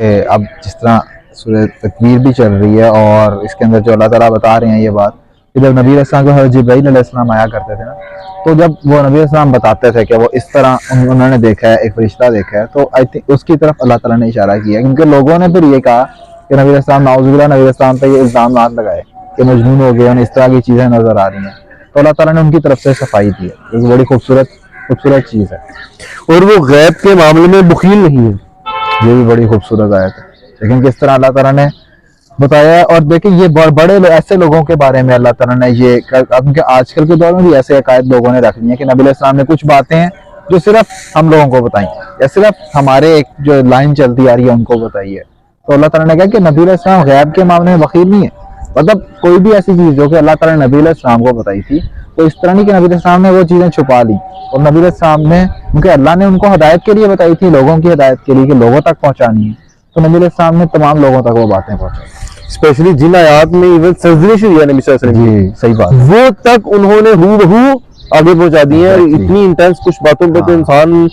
अब जिस तरह सूरह तकवीर भी चल रही है और इसके अंदर जो अल्लाह ताला बता रहे हैं ये बात कि जब नबी अलैहिस्सलाम को हज़रत जिब्राइल अलैहिस्सलाम आया करते थे ना, तो जब वो नबी अलैहिस्सलाम बताते थे कि वो इस तरह उन्होंने देखा है, एक फरिश्ता देखा है, तो आई थिंक उसकी तरफ अल्लाह ताला ने इशारा किया, क्योंकि लोगों ने फिर ये कहा कि नबी अलैहिस्सलाम नाउज़ुबिल्लाह नबी अलैहिस्सलाम पे ये इल्ज़ाम लगाए कि मजनून हो गए, उन्हें इस तरह की चीज़ें नज़र आ रही हैं, तो अल्लाह ताला ने उनकी तरफ से सफाई दी है। एक बड़ी खूबसूरत चीज़ है और वो गैब के मामले में बुखील नहीं है। ये भी बड़ी खूबसूरत आयत है। लेकिन किस तरह अल्लाह ताला ने बताया, और देखिए ये बड़े ऐसे लोगों के बारे में अल्लाह ताला ने ये, क्योंकि आजकल के दौर में भी ऐसे अकायद लोगों ने रख ली है कि नबी अलैहिस्सलाम ने कुछ बातें हैं जो सिर्फ हम लोगों को बताई या सिर्फ हमारे एक जो लाइन चलती आ रही है उनको बताई है। तो अल्लाह ताला ने कहा कि नबी अलैहिस्सलाम गैब के मामले में बखील नहीं है। मतलब कोई भी ऐसी चीज जो कि अल्लाह ताला ने नबी अलैहिस्सलाम को बताई थी, तो इस तरह नहीं कि नबी अलैहिस्सलाम ने वो चीजें छुपा ली, और नबी अलैहिस्सलाम ने, क्योंकि अल्लाह ने उनको हिदायत के लिए बताई थी, लोगों की हिदायत के लिए कि लोगों तक पहुंचानी है, तो नबी अलैहिस्सलाम ने तमाम लोगों तक वो बातें पहुंचाई। स्पेशली जिन आयात में इवन सर्जरी हुई है नबी सल्लल्लाहु अलैहि वसल्लम जी सही बात, वो तक उन्होंने हूबहू आगे पहुंचा दी है। इतनी इंटेंस कुछ बातों पे तो इंसान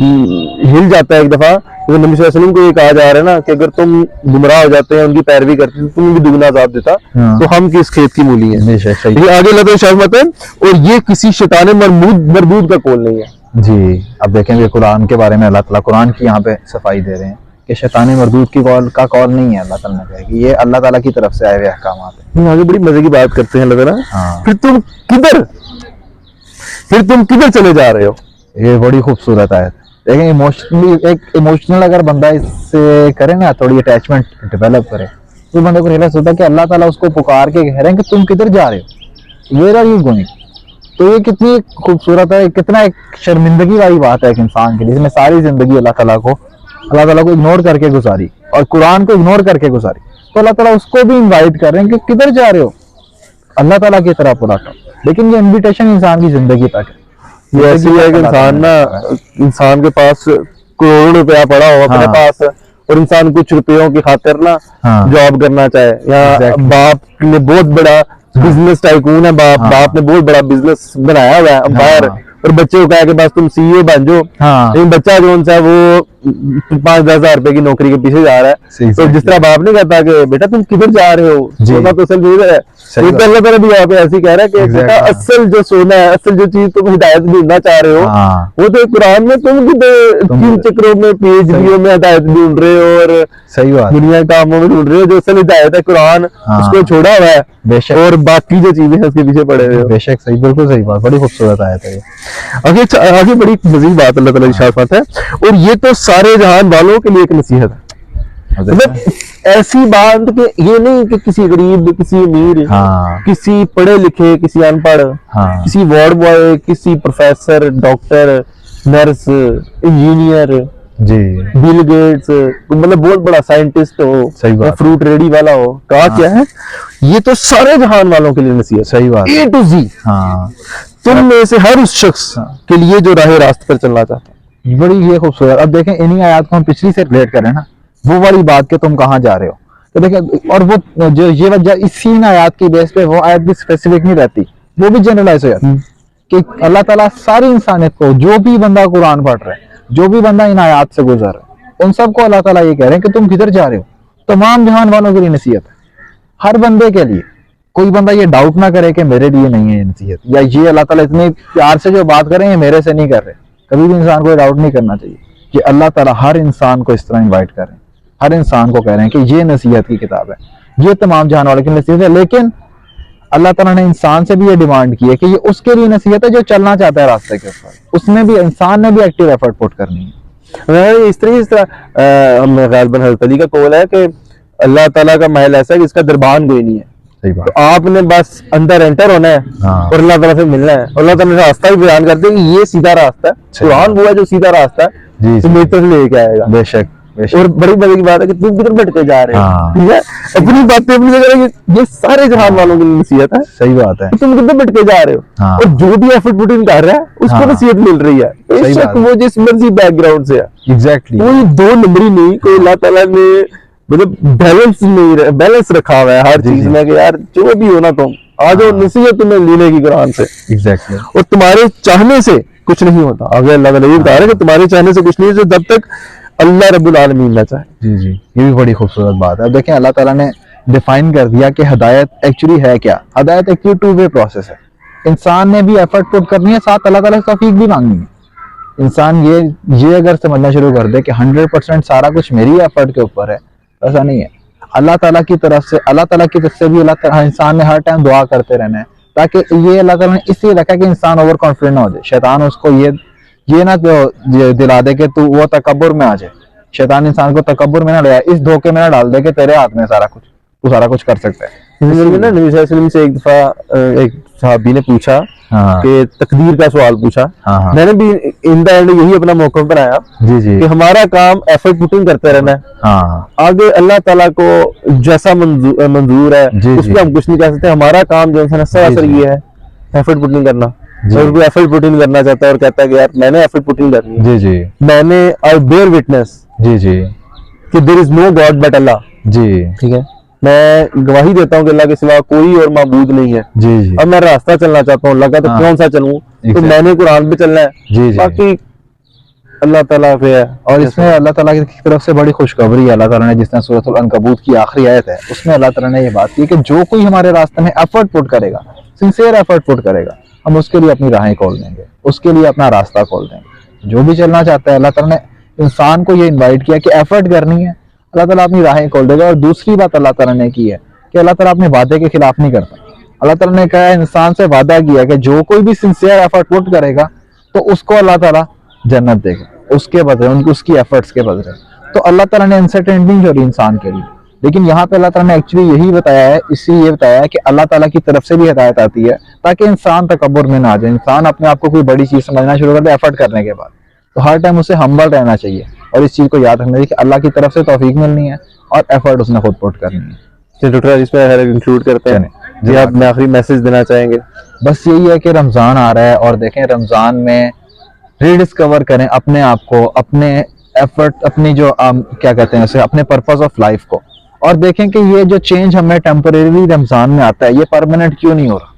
हिल जाता है एक दफा। तो नबी सल्लल्लाहु अलैहि वसल्लम को ये कहा जा रहा है ना कि अगर तुम गुमराह हो जाते हैं, उनकी पैरवी करते, तो तुम्हें भी दुगना अज़ाब देता, तो हम किस खेत की मूली है। ये आगे लगे शर्मत है, और ये किसी शैतान मरदूद का कौल नहीं है। जी अब देखेंगे कुरान के बारे में अल्लाह ताला कुरान की यहाँ पे सफाई दे रहे हैं कि शैतान मरदूद की कौल नहीं है। अल्लाह ताला ने कहा कि ये अल्लाह ताला की तरफ से आए हुए अहकामात हैं। आगे बड़ी मजे की बात करते हैं लगा ना। हाँ। फिर तुम किधर चले जा रहे हो। ये बड़ी खूबसूरत आयत। लेकिन इमोशनल अगर बंदा इससे करे ना, थोड़ी अटैचमेंट डेवलप करे, तो बंदे को रियलाइज होता है कि अल्लाह ताला उसको पुकार के कह रहे हैं कि तुम किधर जा रहे हो, वेयर आर यू गोइंग। तो ये कितनी खूबसूरत है, कितना एक शर्मिंदगी वाली बात है एक इंसान के लिए, इसमें सारी जिंदगी अल्लाह ताला को इग्नोर करके गुजारी और कुरान को इग्नोर करके गुजारी, तो अल्लाह ताला उसको भी इनवाइट कर रहे हैं कि किधर जा रहे हो, अल्लाह ताला की तरफ बुलाता। लेकिन ये इन्विटेशन इंसान की जिंदगी तक है। ये ऐसी है कि इंसान के पास करोड़ों रुपया पड़ा हो अपने पास, और इंसान कुछ रुपयों की खातिर ना जॉब करना चाहे, या बाप ने बहुत बड़ा बिजनेस टाइकून है, बाप ने बहुत बड़ा बिजनेस बनाया हुआ है, अंपायर, और बच्चे को कहा कि बस तुम सीईओ बन जाओ। लेकिन बच्चा जो सा वो 5-10 हजार रुपए की नौकरी के पीछे जा रहा है। तो जिस तरह बाप ने कहता कि बेटा तुम किधर जा रहे हो, सोना तो असल चीज है, अल्लाह ताला भी यहाँ पे ऐसे कह रहा है कि बेटा असल जो सोना है, असल जो चीज तुम हिदायत ढूंढना चाह रहे हो, वो तो कुरान में तुम किन चक्रों में पीएचडी में हिदायत ढूंढ रहे हो, और सही बात दुनिया के कामों में ढूंढ रहे हो। जो असल हिदायत है कुरान, उसको छोड़ा हुआ है, बेशक, और बाकी जो चीजें हैं उसके पीछे पड़े हुए हो। बेशक सही, बिल्कुल सही बात, बड़ी खूबसूरत आयत है ये। आगे बड़ी मजीद बात अल्लाह ताला की शाफ़त है, और ये तो सारे जहान वालों के लिए एक नसीहत है। मतलब ऐसी बात कि ये नहीं कि किसी गरीब, किसी अमीर, किसी पढ़े लिखे, किसी अनपढ़, किसी वार्ड बॉय, किसी प्रोफेसर, डॉक्टर, नर्स, इंजीनियर, जी बिल गेट्स, मतलब बहुत बड़ा साइंटिस्ट हो, सही बात, फ्रूट रेडी वाला हो, कहा क्या है, ये तो सारे जहान वालों के लिए नसीहत। सही बात, A to Z। तुम में से हर उस शख्स के लिए जो राह रास्त पर चलना चाहता है। बड़ी ये खूबसूरत। अब देखें इन्हीं आयत को हम पिछली से रिलेट करें ना, वो वाली बात के तुम कहाँ जा रहे हो, तो देखें, और वो जो ये वजह इसी आयत की बेस पे वो आयत भी स्पेसिफिक नहीं रहती, वो भी जनरलाइज हो जाती कि अल्लाह ताला सारी इंसानियत को, जो भी बंदा कुरान पढ़ रहा है, जो भी बंदा इन आयत से गुजर रहा है, उन सबको अल्लाह ताला ये कह रहे हैं कि तुम किधर जा रहे हो। तमाम जहान वालों के लिए नसीहत है, हर बंदे के लिए। कोई बंदा ये डाउट ना करे कि मेरे लिए नहीं है ये नसीहत, या ये अल्लाह ताला इतने प्यार से जो बात कर रहे हैं मेरे से नहीं कर रहे। कभी भी इंसान को डाउट नहीं करना चाहिए कि अल्लाह ताला हर इंसान को इस तरह इन्वाइट कर रहे हैं, हर इंसान को कह रहे हैं कि ये नसीहत की किताब है, ये तमाम जहान वालों की नसीहत है। लेकिन अल्लाह ताला ने इंसान से भी ये डिमांड की है कि ये उसके लिए नसीहत है जो चलना चाहता है रास्ते के ऊपर, उसमें भी इंसान ने भी एक्टिव एफर्ट पुट करनी है। इस तरह गालिबन हज़रत अली का कौल है कि अल्लाह ताला का महल ऐसा है कि इसका दरबान कोई नहीं है। सही बात। तो आपने बस अंदर एंटर होना है और अल्लाह ताला से मिलना है। अल्लाह ताला ने रास्ता भी बयान करते हैं कि ये सीधा रास्ता है, कुरान वो है जो सीधा रास्ता है, तो मेरी तरफ लेके आएगा। बेशक। और बड़ी मजे की बात है कि तुम किधर भटके जा रहे हो, ठीक है, अपनी बातें अपनी जगह, ये सारे जहान वालों की नसीहत है। सही बात है। तुम किधर भटके जा रहे हो, और जो भी एफर्ट पुट इन कर रहा है उसको नसीहत मिल रही है, बेशक वो जिस मर्जी बैकग्राउंड से है। एग्जैक्टली। कोई दो नंबरी नहीं, कोई अल्लाह ताला ने मतलब बैलेंस रखा हुआ है हर चीज में कि यार जो भी हो ना, तुम आ जाओ, नसीहत तुम्हें लेने की कुरान से। एग्जैक्टली। और तुम्हारे चाहने से कुछ नहीं होता। आगे अल्लाह ताला ये बता रहा है कि तुम्हारे चाहने से कुछ नहीं है, जब तक अल्लाह रब्बुल आलमीन ना चाहे। जी जी, ये भी बड़ी खूबसूरत बात है। अब देखें अल्लाह ताला ने डिफाइन कर दिया कि हदायत एक्चुअली है क्या। हदायत एक्चुअली टू वे प्रोसेस है। इंसान ने भी एफर्ट पुट करनी है, साथ अल्लाह ताला से तौफीक भी मांगनी है। इंसान ये अगर समझना शुरू कर दे कि 100% सारा कुछ मेरी एफर्ट के ऊपर है, ऐसा नहीं है। अल्लाह ताला की तरफ से भी अल्लाह ताला इंसान ने हर टाइम दुआ करते रहना है, ताकि ये अल्लाह ताला ने इसलिए रखा कि इंसान ओवर कॉन्फिडेंट ना हो जाए। शैतान उसको ये ना दिला दे कि तू वो तकब्बुर में आ जाए। शैतान इंसान को तकब्बुर में ना ले आए, इस धोखे में ना डाल दे कि तेरे हाथ में सारा कुछ, तू सारा कुछ कर सकता है। जिंदगी में ना नबी सल्लल्लाहु अलैहि वसल्लम से एक दफा एक सहाबी ने पूछा हाँ कि तकदीर का सवाल पूछा। हाँ मैंने भी इन द एंड यही अपना मौका बनाया जी जी कि हमारा काम एफर्ट पुटिंग करते रहना है। हाँ आगे अल्लाह ताला को जैसा मंजूर है जी, उस जी। पर हम कुछ नहीं कर सकते। हमारा काम जो है सरासर जी, जी। ये है एफर्ट पुटिंग करना। जी। और कोई एफर्ट पुटिंग करना चाहता है और कहता है कि यार मैंने एफर्ट पुटिंग करनी है, जी जी मैंने आई बेयर विटनेस जी जी कि there is no god but Allah. जी ठीक है, मैं गवाही देता हूँ कि अल्लाह के सिवा कोई और माबूद नहीं है। जी जी अब मैं रास्ता चलना चाहता हूँ, अल्लाह का तो हाँ। कौन सा चलूं, तो Exactly। मैंने कुरान पे चलना है। जी जी बाकी अल्लाह ताला पे है। और इसमें अल्लाह ताला की तरफ से बड़ी खुशखबरी है। अल्लाह ताला ने जिसने सूरह अल-अनकबूत की आखिरी आयत है उसमें अल्लाह ताला ने ये बात की कि जो कोई हमारे रास्ते में एफर्ट पुट करेगा, सिंसियर एफर्ट पुट करेगा, हम उसके लिए अपनी राहें खोल देंगे, उसके लिए अपना रास्ता खोल देंगे। जो भी चलना चाहता है, अल्लाह ताला ने इंसान को ये इन्वाइट किया कि एफर्ट करनी है, अल्लाह ताला अपनी राहें खोल देगा। और दूसरी बात अल्लाह ताला ने की है कि अल्लाह ताला अपने वादे के खिलाफ नहीं करता। अल्लाह ताला ने कहा, इंसान से वादा किया कि जो कोई भी सिंसियर एफर्ट पुट करेगा तो उसको अल्लाह ताला जन्नत देगा, उसके बदले, उनकी उसकी एफर्ट्स के बदले। तो अल्लाह ताला ने अनसर्टेनिटी नहीं छोड़ी इंसान के लिए। लेकिन यहाँ पे अल्लाह ताला ने एक्चुअली यही बताया है, इसलिए ये बताया है कि अल्लाह ताला की तरफ से भी हिदायत आती है ताकि इंसान तकब्बुर में ना आ जाए, इंसान अपने आप को कोई बड़ी चीज समझना शुरू कर दे एफर्ट करने के बाद। तो हर टाइम उसे हम्बल रहना चाहिए और इस चीज को याद रखना चाहिए कि अल्लाह की तरफ से तौफीक मिलनी है और एफर्ट उसने खुद पुट करनी है। तो डॉक्टर इसमें इंक्लूड करते हैं जी, आप अपने आखिरी मैसेज देना चाहेंगे? बस यही है कि रमजान आ रहा है और देखें रमजान में रीडिस्कवर करें अपने आप को, अपने एफर्ट, अपनी जो क्या कहते हैं उसे, अपने पर्पस ऑफ लाइफ को, और देखें कि ये जो चेंज हमें टेम्परेरी रमजान में आता है ये परमानेंट क्यों नहीं हो रहा।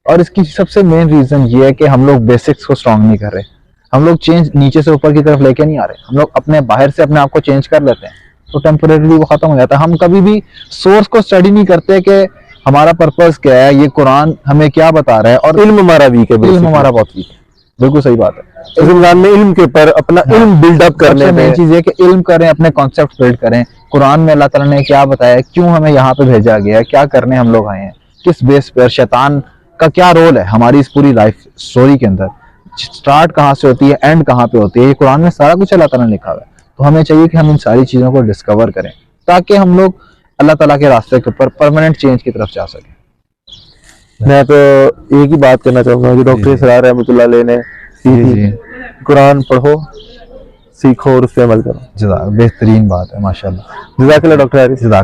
और इसकी सबसे मेन रीजन ये है कि हम लोग बेसिक्स को स्ट्रांग नहीं कर रहे। हम लोग चेंज नीचे से ऊपर की तरफ लेके नहीं आ रहे। हम लोग अपने बाहर से अपने आप को चेंज कर लेते हैं तो टेम्परेरी वो खत्म हो जाता है। हम कभी भी सोर्स को स्टडी नहीं करते कि हमारा पर्पस क्या है, ये कुरान हमें क्या बता रहा है। और इल्म हमारा वीक है, इल्म हमारा बहुत वीक है। बिल्कुल सही बात है। रमजान में इल्म के ऊपर अपना इल्म बिल्डअप करने सबसे मेन में चीज ये कि इल्म करें, अपने कॉन्सेप्ट बिल्ड करें। कुरान में अल्लाह ताला ने क्या बताया, क्यों हमें यहाँ पे भेजा गया है, क्या करने हम लोग आए हैं, किस बेस पर, शैतान का क्या रोल है हमारी इस पूरी लाइफ स्टोरी के अंदर, स्टार्ट कहाँ से होती है, एंड कहाँ पे होती है, ये कुरान में सारा कुछ अल्लाह ताला ने लिखा हुआ है। तो हमें चाहिए कि हम इन सारी चीजों को डिस्कवर करें ताकि हम लोग अल्लाह ताला के रास्ते के ऊपर परमानेंट चेंज की तरफ जा सकें। मैं तो एक ही बात करना चाहूंगा कि डॉक्टर इसरार रहमतुल्लाह अलैह ने जी कुरान पढ़ो, सीखो और उस पर अमल करो। बेहतरीन बात है, माशाल्लाह। जज़ाकल्लाह डॉक्टर हारिस। जज़ाकल्लाह।